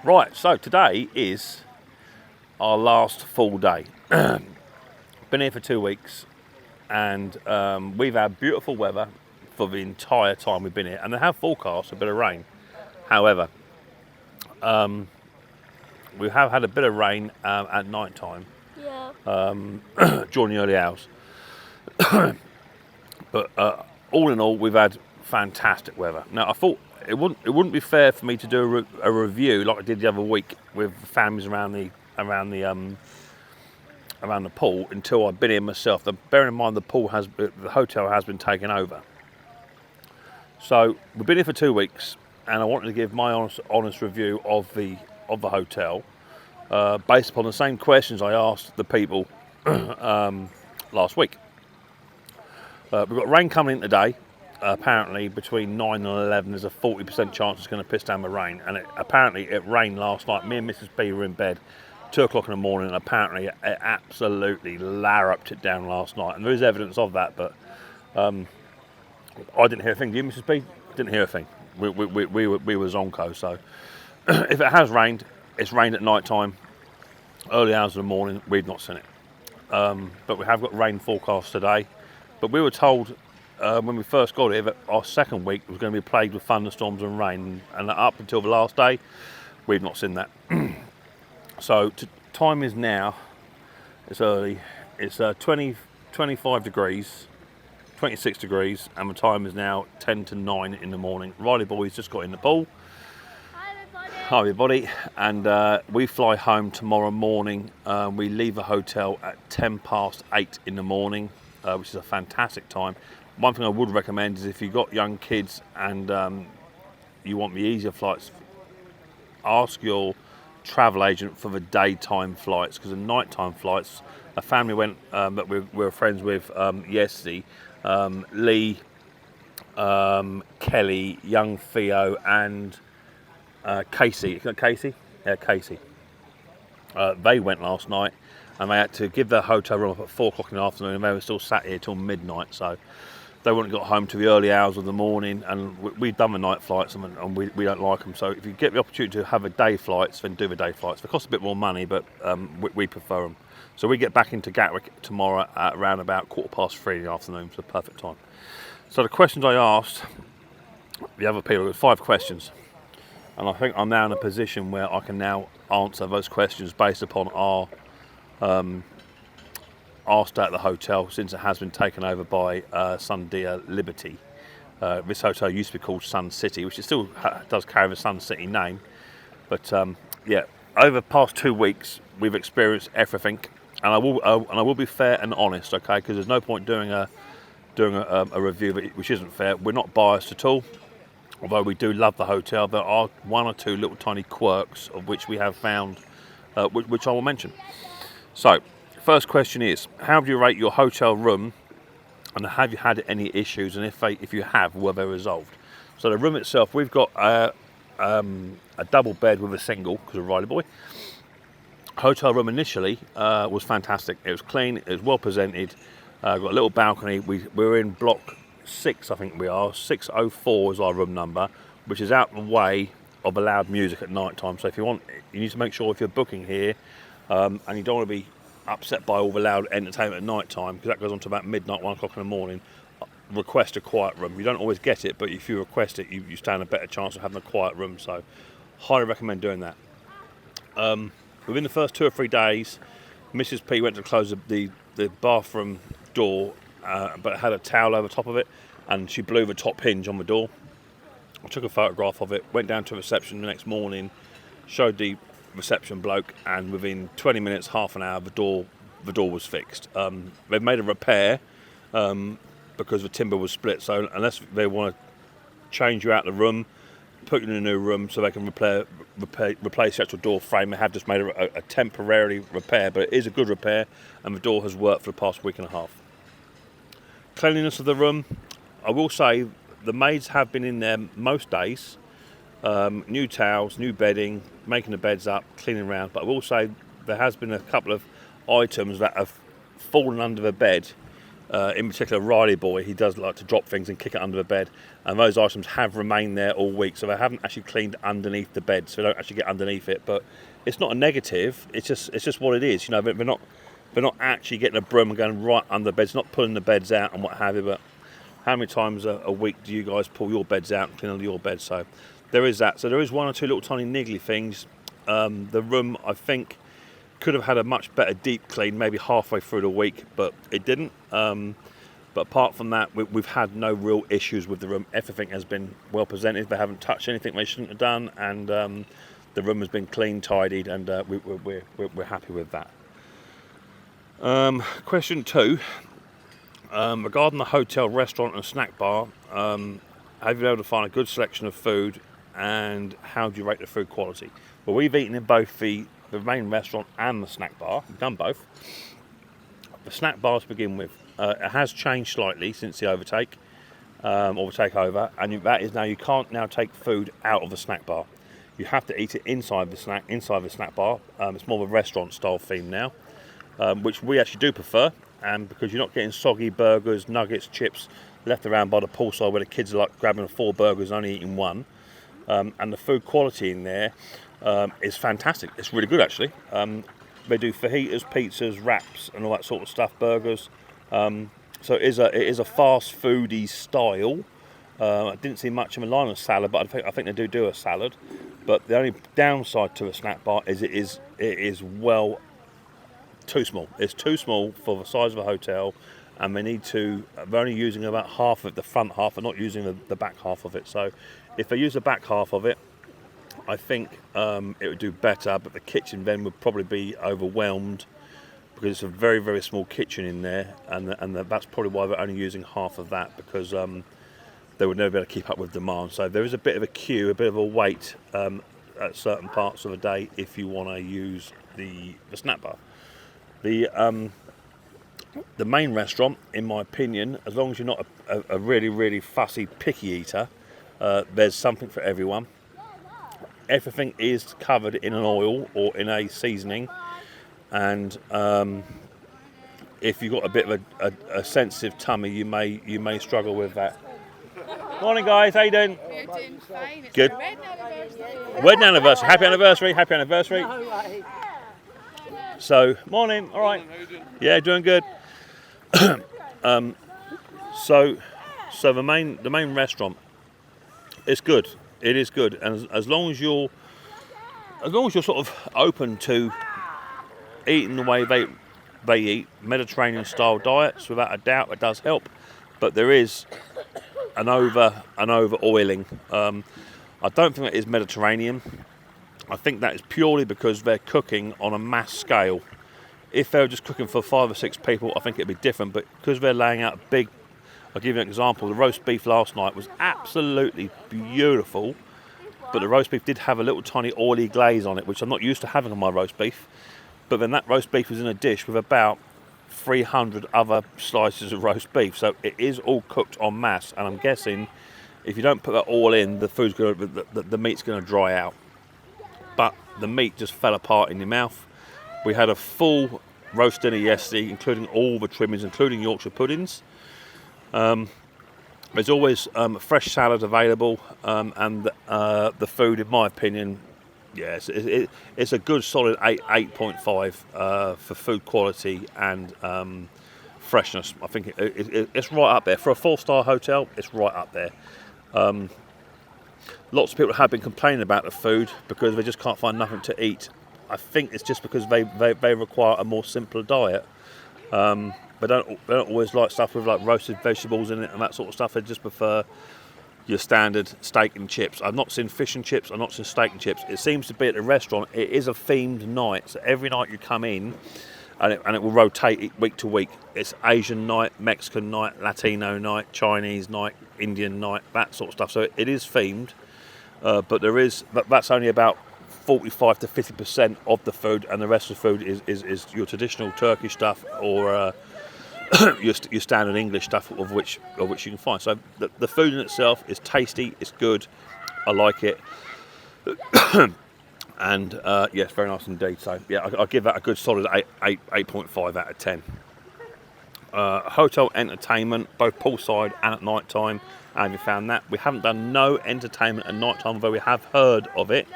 Right, so today is our last full day. Been here for 2 weeks, and we've had beautiful weather for the entire time we've been here, and they have forecast a bit of rain. However, we have had a bit of rain at night time during the early hours. But all in all, we've had fantastic weather. Now, I thought it wouldn't be fair for me to do a review like I did the other week with families around the pool until I've been here myself. Bearing in mind the hotel has been taken over. So we've been here for 2 weeks, and I wanted to give my honest review of the hotel based upon the same questions I asked the people last week. We've got rain coming in today. Apparently between 9 and 11 there's a 40% chance it's going to piss down with rain, and apparently it rained last night. Me and Mrs. B were in bed 2 o'clock in the morning, and apparently it absolutely larruped it down last night, and there is evidence of that, but I didn't hear a thing. Did you, Mrs. B? Didn't hear a thing. We were zonko, so if it has rained, it's rained at night time, early hours of the morning. We've not seen it, but we have got rain forecast today. But we were told when we first got here that our second week was going to be plagued with thunderstorms and rain, and up until the last day, we've not seen that. So time is now, it's early, it's 25 degrees, 26 degrees, and the time is now 10 to 9 in the morning. Riley boy's just got in the pool. Hi everybody, and we fly home tomorrow morning. We leave the hotel at 10 past 8 in the morning, which is a fantastic time. One thing I would recommend is if you've got young kids and you want the easier flights, ask your travel agent for the daytime flights, because the nighttime flights, a family went that we were friends with yesterday, Lee, Kelly, young Theo, and Casey. Is that Casey? Yeah, Casey. They went last night, and they had to give their hotel room up at 4 o'clock in the afternoon, and they were still sat here till midnight, so they wouldn't have got home to the early hours of the morning, and we've done the night flights, and we don't like them. So if you get the opportunity to have a day flights, then do the day flights. They cost a bit more money, but we prefer them. So we get back into Gatwick tomorrow at around about 3:15 in the afternoon, so perfect time. So the questions I asked the other people, were 5 questions, and I think I'm now in a position where I can now answer those questions based upon our stay at the hotel, since it has been taken over by Sundia Liberty. This hotel used to be called Suncity, which it still does carry the Suncity name. But yeah, over the past 2 weeks, we've experienced everything, and I will be fair and honest, okay? Because there's no point doing a review which isn't fair. We're not biased at all. Although we do love the hotel, there are 1 or 2 little tiny quirks of which we have found, which I will mention. So, first question is, how do you rate your hotel room, and have you had any issues, and if you have, were they resolved? So the room itself, we've got a double bed with a single, because of Riley boy. Hotel room initially was fantastic. It was clean, it was well presented, got a little balcony. We're in block 6, I think we are, 604 is our room number, which is out the way of allowed music at night time. So if you need to make sure if you're booking here, and you don't want to be upset by all the loud entertainment at night time, because that goes on to about midnight, 1 o'clock in the morning, request a quiet room. You don't always get it, but if you request it, you stand a better chance of having a quiet room. So highly recommend doing that. Within the first 2 or 3 days, Mrs. P went to close the bathroom door, but it had a towel over top of it, and she blew the top hinge on the door. I took a photograph of it, went down to reception the next morning, showed the reception bloke, and within 20 minutes, half an hour, the door was fixed. They've made a repair because the timber was split, so unless they want to change you out of the room, put you in a new room so they can replace the actual door frame, they have just made a temporary repair, but it is a good repair, and the door has worked for the past week and a half. Cleanliness of the room, I will say the maids have been in there most days. New towels, new bedding, making the beds up, cleaning around. But I will say there has been a couple of items that have fallen under the bed in particular Riley boy, he does like to drop things and kick it under the bed, and those items have remained there all week, so they haven't actually cleaned underneath the bed, so they don't actually get underneath it. But it's not a negative, it's just what it is. They're not actually getting a broom and going right under the beds, not pulling the beds out and what have you. But how many times a week do you guys pull your beds out and clean under your beds? So there is that. So there is one or two little tiny niggly things. The room, I think, could have had a much better deep clean, maybe halfway through the week, but it didn't. But apart from that, we've had no real issues with the room. Everything has been well presented. They haven't touched anything they shouldn't have done, and the room has been clean, tidied, and we're happy with that. Question 2, regarding the hotel restaurant and snack bar, have you been able to find a good selection of food, and how do you rate the food quality? Well, we've eaten in both the main restaurant and the snack bar. We've done both. The snack bar to begin with, it has changed slightly since the overtake, or the takeover, and that is now you can't now take food out of the snack bar. You have to eat it inside the snack bar. It's more of a restaurant style theme now, which we actually do prefer, and because you're not getting soggy burgers, nuggets, chips left around by the poolside where the kids are like grabbing 4 burgers and only eating one. And the food quality in there is fantastic. It's really good actually. They do fajitas, pizzas, wraps, and all that sort of stuff, burgers. So it is a fast foody style. I didn't see much of a line of salad, but I think they do a salad. But the only downside to a snack bar is it is too small. It's too small for the size of a hotel, and they're only using about half of the front half and not using the back half of it. So if they use the back half of it, I think it would do better, but the kitchen then would probably be overwhelmed because it's a very, very small kitchen in there, and that's probably why they're only using half of that, because they would never be able to keep up with demand. So there is a bit of a queue, a bit of a wait at certain parts of the day if you want to use the snack bar. The main restaurant, in my opinion, as long as you're not a really, really fussy, picky eater, there's something for everyone. Everything is covered in an oil or in a seasoning, and if you've got a bit of a sensitive tummy, you may struggle with that. Morning, guys. How you doing? We're doing fine. It's Good. our wedding anniversary. Wedding anniversary. Happy anniversary. Happy anniversary. So, morning. All right. Yeah, doing good. So the main restaurant, it's good. It is good, and as long as you're sort of open to eating the way they eat, Mediterranean style diets, without a doubt, it does help. But there is an over oiling. I don't think that is Mediterranean. I think that is purely because they're cooking on a mass scale. If they were just cooking for 5 or 6 people, I think it'd be different. But because they're laying out big, I'll give you an example. The roast beef last night was absolutely beautiful, but the roast beef did have a little tiny oily glaze on it, which I'm not used to having on my roast beef. But then that roast beef was in a dish with about 300 other slices of roast beef, so it is all cooked en masse. And I'm guessing if you don't put that all in, the meat's going to dry out. But the meat just fell apart in your mouth. We had a full roast dinner yesterday, including all the trimmings, including Yorkshire puddings. There's always fresh salad available, and the food, in my opinion, yes, it's a good solid 8.5 for food quality and freshness. I think it's right up there for a 4-star hotel. It's right up there. Lots of people have been complaining about the food because they just can't find nothing to eat. I think it's just because they require a more simpler diet. They don't always like stuff with like roasted vegetables in it and that sort of stuff. They just prefer your standard steak and chips. I've not seen fish and chips. I've not seen steak and chips. It seems to be at the restaurant. It is a themed night. So every night you come in, and it will rotate week to week. It's Asian night, Mexican night, Latino night, Chinese night, Indian night, that sort of stuff. So it is themed, but that's only about 45 to 50% of the food, and the rest of the food is your traditional Turkish stuff or your standard English stuff, of which you can find. So the food in itself is tasty, it's good, I like it, and yes, very nice indeed. So yeah, I'll give that a good solid 8.5 out of 10. Hotel entertainment, both poolside and at night time. And we found that we haven't done no entertainment at night time, although we have heard of it.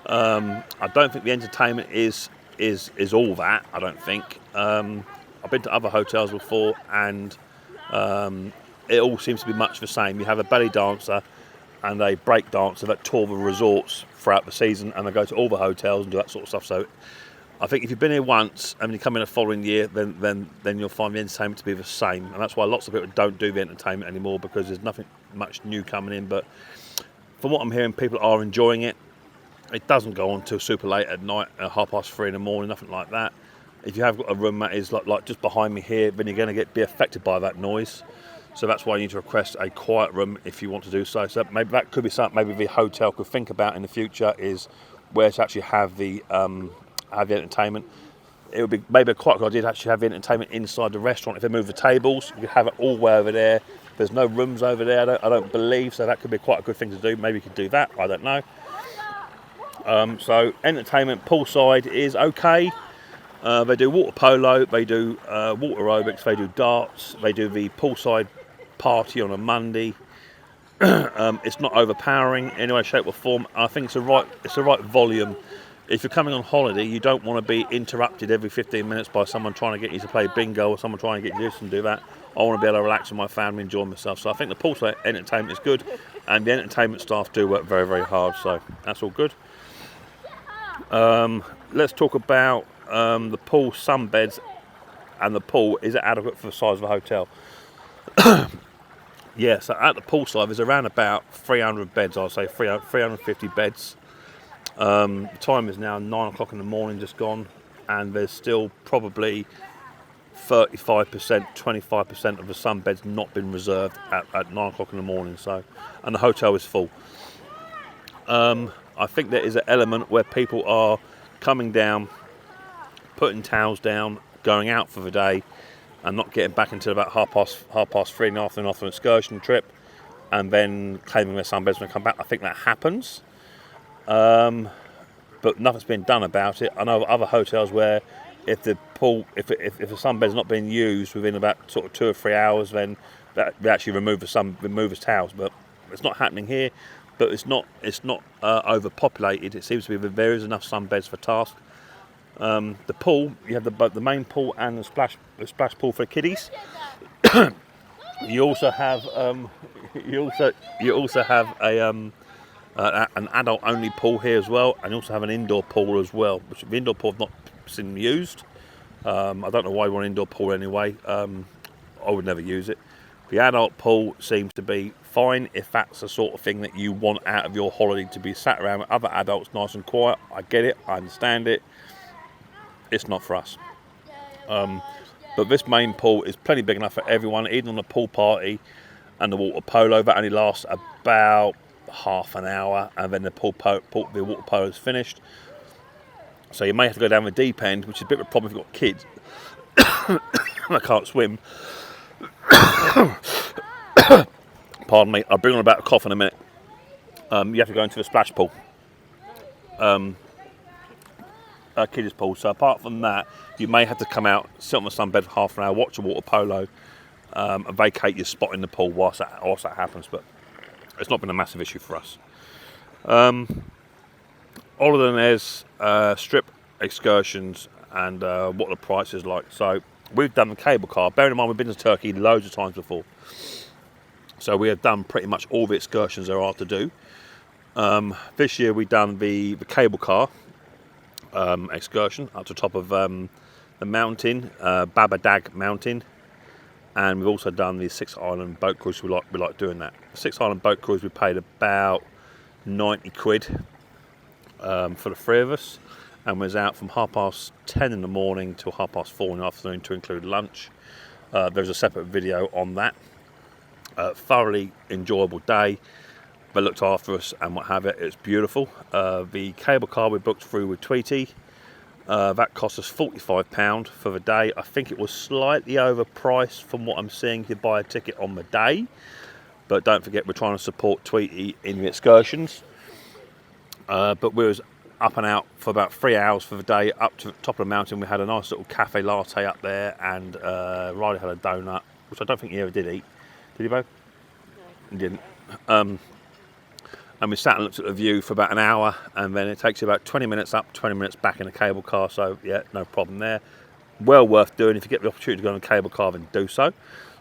I don't think the entertainment is all that. I don't think. I've been to other hotels before, and it all seems to be much the same. You have a belly dancer and a break dancer that tour the resorts throughout the season, and they go to all the hotels and do that sort of stuff. So I think if you've been here once and you come in the following year, then you'll find the entertainment to be the same. And that's why lots of people don't do the entertainment anymore, because there's nothing much new coming in. But from what I'm hearing, people are enjoying it. It doesn't go on till super late at night, 3:30 in the morning, nothing like that. If you have got a room that is like just behind me here, then you're going to be affected by that noise. So that's why you need to request a quiet room if you want to do so. So maybe that could be something maybe the hotel could think about in the future, is where to actually have the entertainment. It would be maybe quite a good idea to actually have the entertainment inside the restaurant. If they move the tables, you could have it all way over there. There's no rooms over there, I don't believe, so that could be quite a good thing to do. Maybe you could do that, I don't know. So entertainment poolside is okay. They do water polo, they do water aerobics, they do darts, they do the poolside party on a Monday. It's not overpowering in any way, shape or form. I think it's the right volume. If you're coming on holiday, you don't want to be interrupted every 15 minutes by someone trying to get you to play bingo or someone trying to get you to do that. I want to be able to relax with my family, enjoy myself. So I think the poolside entertainment is good, and the entertainment staff do work very, very hard. So that's all good. Let's talk about the pool sunbeds, and the pool. Is it adequate for the size of a hotel? Yeah, so at the poolside there's around about 300 beds, I'll say 350 beds. The time is now 9 o'clock in the morning, just gone, and there's still probably 35%, 25% of the sunbeds not been reserved at 9 o'clock in the morning. So, and the hotel is full. I think there is an element where people are coming down, putting towels down, going out for the day, and not getting back until about half past 3 in the afternoon after an excursion trip, and then claiming their sunbeds when they come back. I think that happens, but nothing's been done about it. I know other hotels where if the sunbed's not being used within about sort of 2 or 3 hours, then they actually remove the towels. But it's not happening here. But it's not overpopulated. It seems to be that there is enough sunbeds for task. The pool, you have the main pool and the splash pool for kiddies. You also have an adult only pool here as well, and you also have an indoor pool as well, which the indoor pool have not been used. I don't know why you want an indoor pool anyway. I would never use it. The adult pool seems to be fine if that's the sort of thing that you want out of your holiday, to be sat around with other adults nice and quiet. I get it, I understand it. It's not for us. But this main pool is plenty big enough for everyone, even on a pool party. And the water polo, that only lasts about half an hour, and then the water polo is finished. So you may have to go down the deep end, which is a bit of a problem if you've got kids. I can't swim. Pardon me, I'll bring on about a cough in a minute. You have to go into the splash pool, kiddies pool. So apart from that, you may have to come out, sit on the sunbed for half an hour, watch a water polo, and vacate your spot in the pool whilst that happens. But it's not been a massive issue for us. Oludeniz strip excursions and what the price is like. So we've done the cable car. Bearing in mind we've been to Turkey loads of times before. So we have done pretty much all the excursions there are to do. This year we've done the cable car excursion up to the top of the mountain, Babadag Mountain. And we've also done the 6 Island boat cruise. We like doing that. The 6 Island boat cruise, we paid about 90 quid for the 3 of us, and was out from 10:30 in the morning till 4:30 in the afternoon to include lunch. There's a separate video on that. Thoroughly enjoyable day. They looked after us and what have it. It's beautiful. The cable car we booked through with Tweety, that cost us £45 for the day. I think it was slightly overpriced from what I'm seeing. You buy a ticket on the day, but don't forget we're trying to support Tweety in the excursions. But we was up and out for about 3 hours for the day, up to the top of the mountain. We had a nice little cafe latte up there, and Riley had a donut, which I don't think he ever did eat. Did he, Bo? No. He didn't. And we sat and looked at the view for about an hour, and then it takes you about 20 minutes up, 20 minutes back in a cable car, so yeah, no problem there. Well worth doing. If you get the opportunity to go on a cable car, then do so.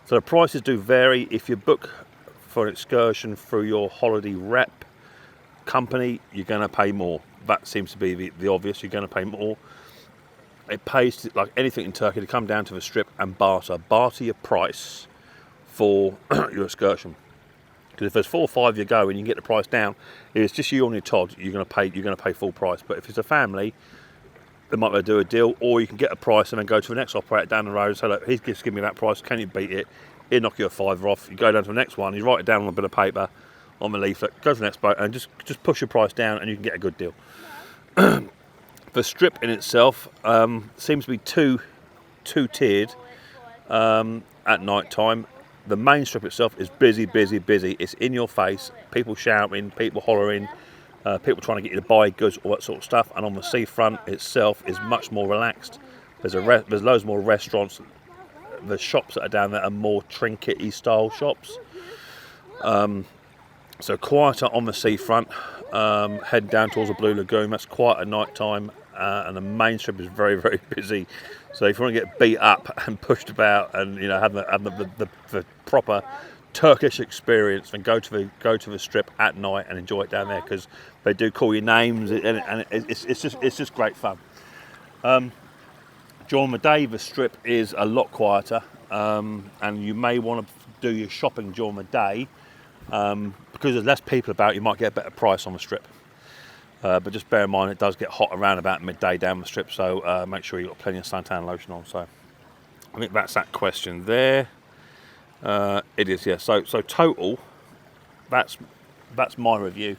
So the prices do vary. If you book for an excursion through your holiday rep company, you're going to pay more. That seems to be the obvious. You're going to pay more. It pays to, like anything in Turkey, to come down to the strip and barter your price for your excursion. Because if there's 4 or 5 you go and you can get the price down, if it's just you on your Todd, you're going to pay full price. But if it's a family, they might be able to do a deal, or you can get a price and then go to the next operator down the road and say, look, he's just giving me that price, can you beat it? He'll knock you a £5 off. You go down to the next one, you write it down on a bit of paper, on the leaflet, go to the next boat and just push your price down and you can get a good deal. The strip in itself seems to be two-tiered at night time. The main strip itself is busy. It's in your face, people shouting, people hollering, people trying to get you to buy goods, all that sort of stuff. And on the seafront itself is much more relaxed. There's loads more restaurants. The shops that are down there are more trinket-y style shops. So quieter on the seafront, heading down towards the Blue Lagoon. That's quiet at night time, and the main strip is very busy. So if you want to get beat up and pushed about, and have the proper Turkish experience, then go to the strip at night and enjoy it down there, because they do call you names, and it's just great fun. During the day, the strip is a lot quieter, and you may want to do your shopping during the day. Because there's less people about, you might get a better price on the strip. But just bear in mind, it does get hot around about midday down the strip, so make sure you've got plenty of suntan lotion on. So I think that's that question there. It is, yeah. So total, that's my review.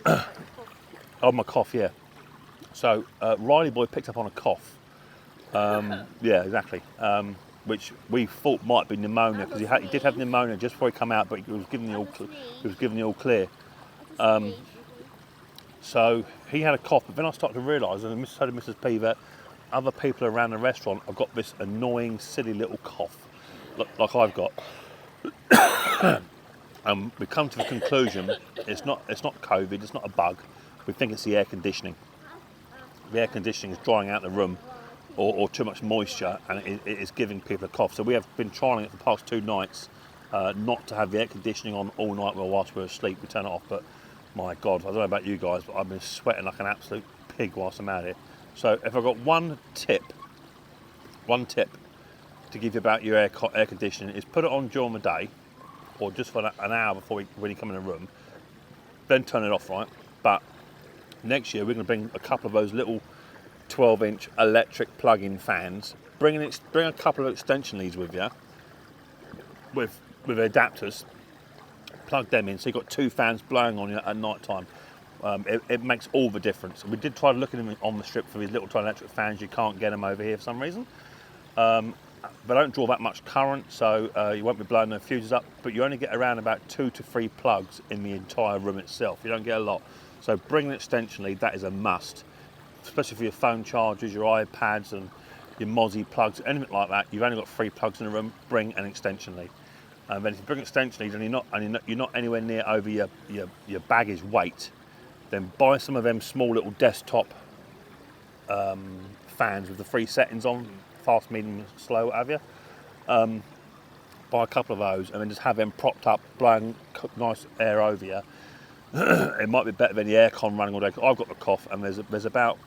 Oh, my cough, yeah. So Riley boy picked up on a cough. Yeah, exactly. Which we thought might be pneumonia, because he did have pneumonia just before he came out, but he was given the all clear. So he had a cough, but then I started to realise, and I told Mrs. P, that other people around the restaurant have got this annoying, silly little cough, like I've got. We come to the conclusion it's not COVID, it's not a bug. We think it's the air conditioning. The air conditioning is drying out the room, or too much moisture, and it is giving people a cough. So we have been trying it for the past 2 nights, not to have the air conditioning on all night whilst we're asleep. We turn it off, but my God, I don't know about you guys, but I've been sweating like an absolute pig whilst I'm out here. So if I've got one tip to give you about your air conditioning, is put it on during the day, or just for an hour before when you come in a room, then turn it off, right? But next year we're going to bring a couple of those little 12-inch electric plug-in fans. Bring a couple of extension leads with you, with adapters. Plug them in, so you've got 2 fans blowing on you at night time. It makes all the difference. We did try looking on the strip for these little tiny electric fans. You can't get them over here for some reason. They don't draw that much current, so you won't be blowing the fuses up, but you only get around about 2 to 3 plugs in the entire room itself. You don't get a lot. So bring an extension lead, that is a must. Especially for your phone chargers, your iPads and your Mozzie plugs, anything like that. You've only got 3 plugs in the room, bring an extension lead. And then if you bring an extension lead and you're not anywhere near over your baggage weight, then buy some of them small little desktop fans with the 3 settings on, fast, medium, slow, what have you. Buy a couple of those and then just have them propped up, blowing nice air over you. It might be better than the aircon running all day. I've got the cough, and there's about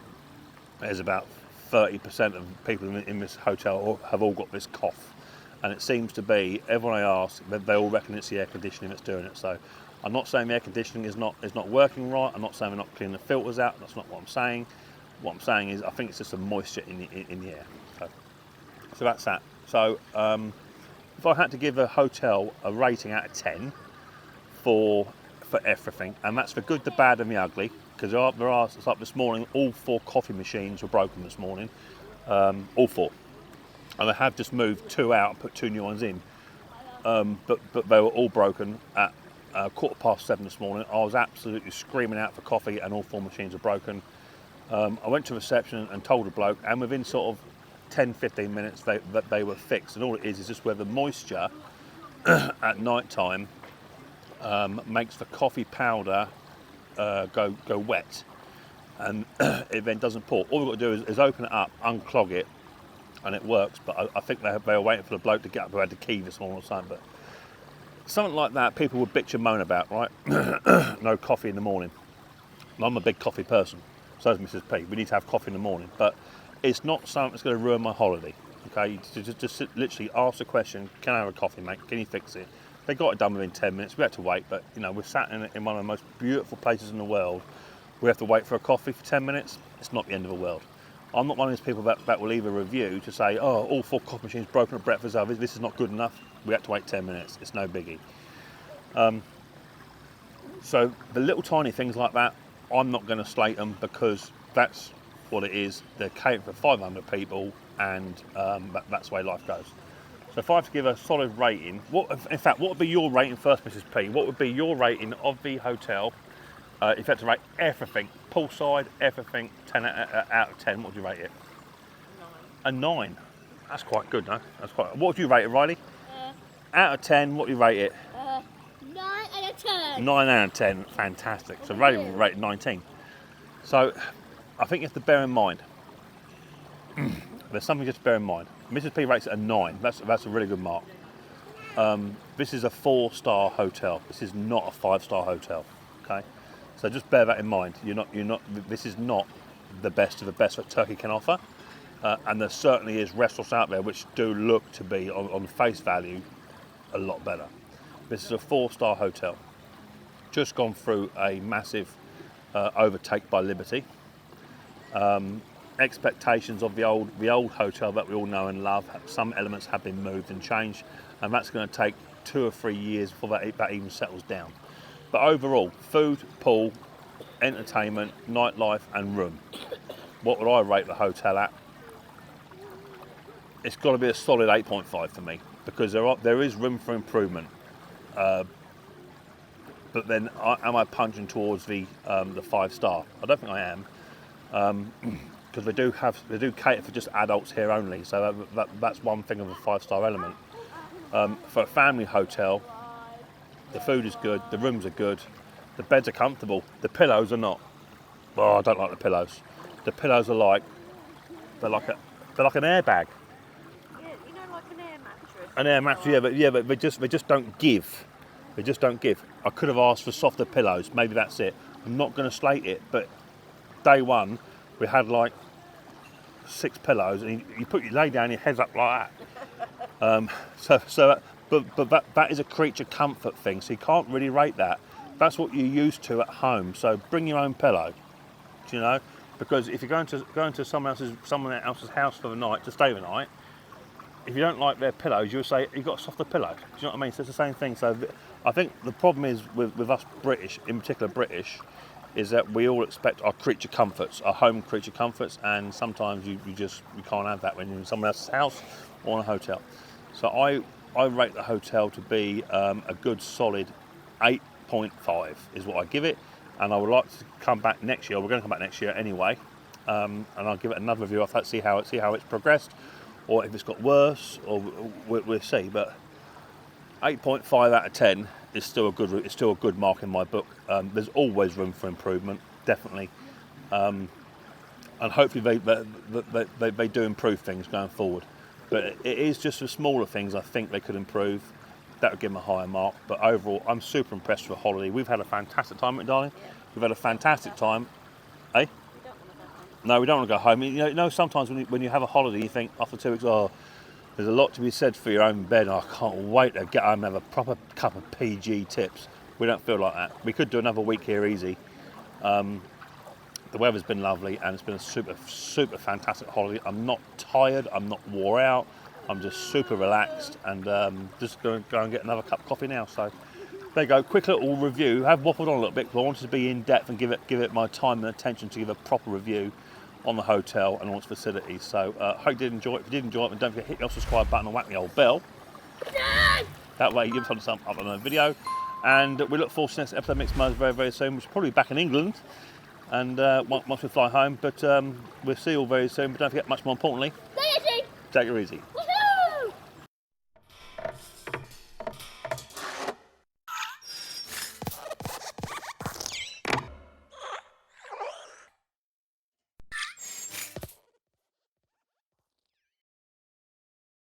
30% of people in this hotel have all got this cough, and it seems to be, everyone I ask, they all reckon it's the air conditioning that's doing it. So I'm not saying the air conditioning is not working right. I'm not saying we're not cleaning the filters out. That's not what I'm saying. What I'm saying is I think it's just some moisture in the air. So that's that. So if I had to give a hotel a rating out of 10 for everything, and that's the good, the bad and the ugly, because it's like this morning, all 4 coffee machines were broken this morning, all 4, and they have just moved 2 out and put 2 new ones in, but they were all broken at 7:15 this morning. I was absolutely screaming out for coffee, and all 4 machines were broken. I went to reception and told the bloke, and within sort of 10-15 minutes they were fixed. And all it is just where the moisture at night time makes the coffee powder go wet, and it then doesn't pour. All we've got to do is open it up, unclog it, and it works. But I think they were waiting for the bloke to get up who had the key this morning or something. But something like that, people would bitch and moan about, right? No coffee in the morning. I'm a big coffee person, so is Mrs. P. We need to have coffee in the morning, but it's not something that's going to ruin my holiday. Okay, just literally ask the question, can I have a coffee, mate? Can you fix it? They got it done within 10 minutes. We had to wait, but you know, we're sat in one of the most beautiful places in the world. We have to wait for a coffee for 10 minutes. It's not the end of the world. I'm not one of those people that will leave a review to say, oh, all 4 coffee machines broken at breakfast. Oh, this is not good enough. We had to wait 10 minutes. It's no biggie. So the little tiny things like that, I'm not going to slate them because that's what it is. They're catering for 500 people, and that's the way life goes. So if I have to give a solid rating, what would be your rating first, Mrs. P? What would be your rating of the hotel? If you had to rate everything, poolside, everything, 10 out of 10, what would you rate it? 9. A 9. That's quite good, no? That's quite. What would you rate it, Riley? Out of 10, what do you rate it? 9 out of 10. 9 out of 10, fantastic. So Riley would rate it 19. So I think you have to bear in mind, there's something just to bear in mind. Mrs. P rates it a 9. That's a really good mark. This is a 4-star hotel. This is not a 5-star hotel. Okay, so just bear that in mind. This is not the best of the best that Turkey can offer, and there certainly is restaurants out there which do look to be on face value a lot better. This is a 4-star hotel. Just gone through a massive overtake by Liberty. Expectations of the old hotel that we all know and love, some elements have been moved and changed, and that's going to take 2 or 3 years before that even settles down. But overall, food, pool, entertainment, nightlife and room. What would I rate the hotel at? It's got to be a solid 8.5 for me, because there is room for improvement. But then am I punching towards the 5-star? I don't think I am. Because they do cater for just adults here only, so that's one thing of a 5-star element. For a family hotel, the food is good, the rooms are good, the beds are comfortable, the pillows are not. Oh, I don't like the pillows. The pillows are they're like an airbag. Yeah, you know, like an air mattress. An air mattress, yeah, but they just don't give. They just don't give. I could have asked for softer pillows. Maybe that's it. I'm not going to slate it, but day one we had like 6 pillows, and you lay down, your head's up like that. But that is a creature comfort thing, so you can't really rate that. That's what you're used to at home. So bring your own pillow, do you know? Because if you're going to someone else's house for the night to stay the night, if you don't like their pillows, you'll say you've got a softer pillow. Do you know what I mean? So it's the same thing. So I think the problem is with us British, in particular British, is that we all expect our creature comforts, our home creature comforts, and sometimes you can't have that when you're in someone else's house or in a hotel. So I rate the hotel to be a good solid 8.5 is what I give it, and I would like to come back next year. We're going to come back next year anyway, and I'll give it another review after that, see how it's progressed, or if it's got worse, or we'll see. But 8.5 out of 10 is still a good mark in my book. There's always room for improvement, definitely, and hopefully they do improve things going forward. But it is just the smaller things I think they could improve. That would give them a higher mark. But overall, I'm super impressed with the holiday. We've had a fantastic time, darling. We've had a fantastic time. Eh? No, we don't want to go home. You know, sometimes when you have a holiday, you think after 2 weeks, oh, there's a lot to be said for your own bed. I can't wait to get home and have a proper cup of PG tips. We don't feel like that. We could do another week here easy. The weather's been lovely, and it's been a super, super fantastic holiday. I'm not tired. I'm not wore out. I'm just super relaxed, and just going to go and get another cup of coffee now. So there you go. Quick little review. I've waffled on a little bit, but I wanted to be in depth and give it my time and attention to give a proper review on the hotel and all its facilities. So hope you did enjoy it. If you did enjoy it, then don't forget to hit your subscribe button and whack the old bell. That way you give us thumbs up on the video. And we look forward to the next episode of Micks Mowers very, very soon, which is probably back in England. and once we fly home. But we'll see you all very soon. But don't forget, much more importantly, take it easy.